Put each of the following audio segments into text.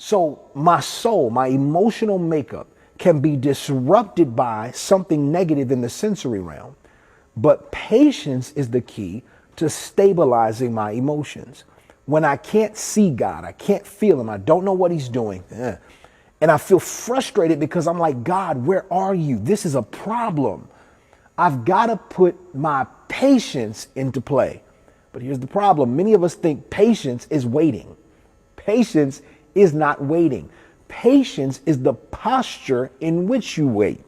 So my soul, my emotional makeup can be disrupted by something negative in the sensory realm. But patience is the key to stabilizing my emotions. When I can't see God, I can't feel him, I don't know what he's doing, and I feel frustrated because I'm like, God, where are you? This is a problem. I've got to put my patience into play. But here's the problem. Many of us think patience is waiting. Patience is not waiting. Patience is the posture in which you wait.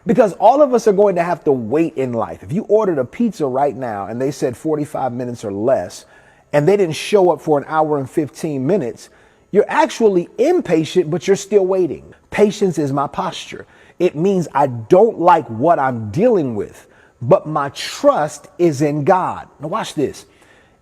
Because all of us are going to have to wait in life. If you ordered a pizza right now and they said 45 minutes or less, and they didn't show up for an hour and 15 minutes, you're actually impatient, but you're still waiting. Patience is my posture. It means I don't like what I'm dealing with, but my trust is in God. Now watch this.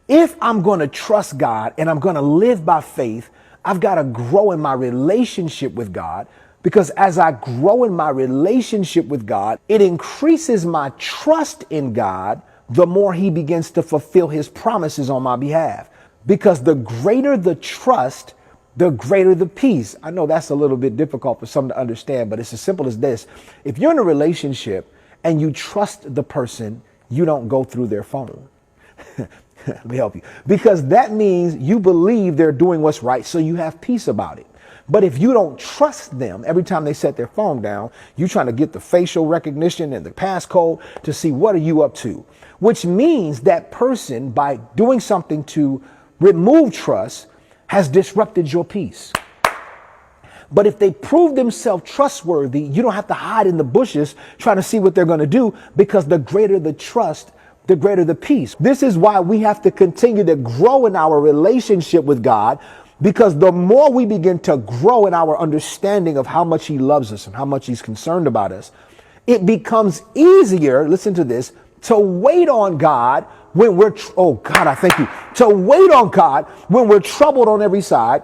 If I'm going to trust God and I'm going to live by faith, I've got to grow in my relationship with God, because as I grow in my relationship with God, it increases my trust in God the more he begins to fulfill his promises on my behalf. Because the greater the trust, the greater the peace. I know that's a little bit difficult for some to understand, but it's as simple as this. If you're in a relationship and you trust the person, you don't go through their phone. Let me help you. Because that means you believe they're doing what's right, so you have peace about it. But if you don't trust them, every time they set their phone down, you're trying to get the facial recognition and the passcode to see what are you up to, which means that person, by doing something to remove trust, has disrupted your peace. But if they prove themselves trustworthy, you don't have to hide in the bushes trying to see what they're going to do, because the greater the trust, the greater the peace. This is why we have to continue to grow in our relationship with God, because the more we begin to grow in our understanding of how much he loves us and how much he's concerned about us, it becomes easier, listen to this, to wait on God when we're, oh God, I thank you, to wait on God when we're troubled on every side,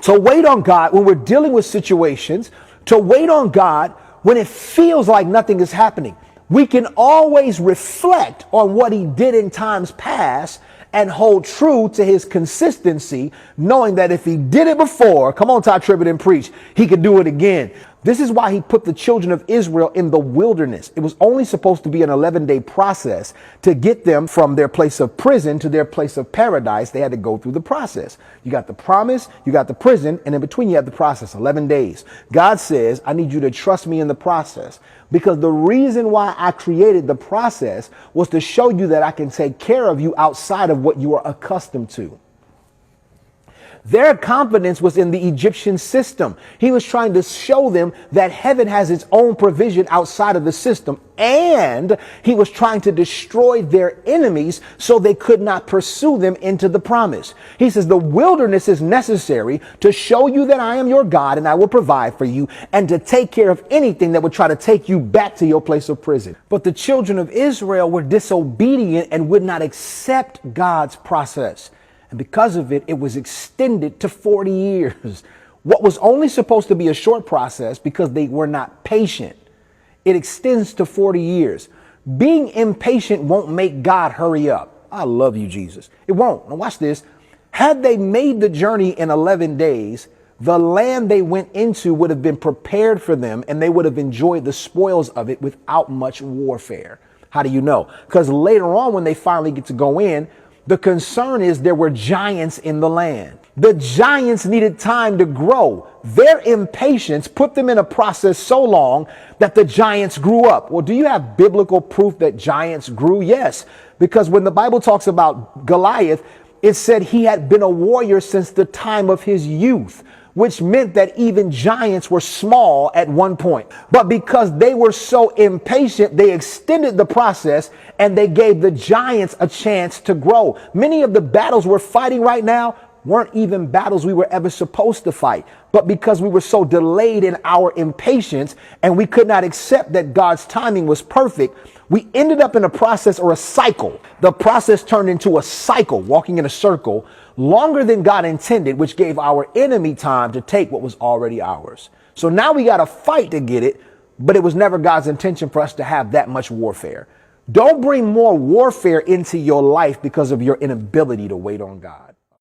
to wait on God when we're dealing with situations, to wait on God when it feels like nothing is happening. We can always reflect on what he did in times past and hold true to his consistency, knowing that if he did it before, come on, Ty Tribbett, and preach, he could do it again. This is why he put the children of Israel in the wilderness. It was only supposed to be an 11-day process to get them from their place of prison to their place of paradise. They had to go through the process. You got the promise, you got the prison, and in between you have the process, 11 days. God says, I need you to trust me in the process, because the reason why I created the process was to show you that I can take care of you outside of what you are accustomed to. Their confidence was in the Egyptian system. He was trying to show them that heaven has its own provision outside of the system. And he was trying to destroy their enemies so they could not pursue them into the promise. He says the wilderness is necessary to show you that I am your God and I will provide for you, and to take care of anything that would try to take you back to your place of prison. But the children of Israel were disobedient and would not accept God's process. And because of it, it was extended to 40 years. What was only supposed to be a short process, because they were not patient, it extends to 40 years. Being impatient won't make God hurry up. I love you, Jesus. It won't. Now watch this. Had they made the journey in 11 days, the land they went into would have been prepared for them, and they would have enjoyed the spoils of it without much warfare. How do you know? Because later on, when they finally get to go in, the concern is there were giants in the land. The giants needed time to grow. Their impatience put them in a process so long that the giants grew up. Well, do you have biblical proof that giants grew? Yes, because when the Bible talks about Goliath, it said he had been a warrior since the time of his youth, which meant that even giants were small at one point. But because they were so impatient, they extended the process and they gave the giants a chance to grow. Many of the battles we're fighting right now weren't even battles we were ever supposed to fight. But because we were so delayed in our impatience and we could not accept that God's timing was perfect, we ended up in a process or a cycle. The process turned into a cycle, walking in a circle, longer than God intended, which gave our enemy time to take what was already ours. So now we got to fight to get it, but it was never God's intention for us to have that much warfare. Don't bring more warfare into your life because of your inability to wait on God.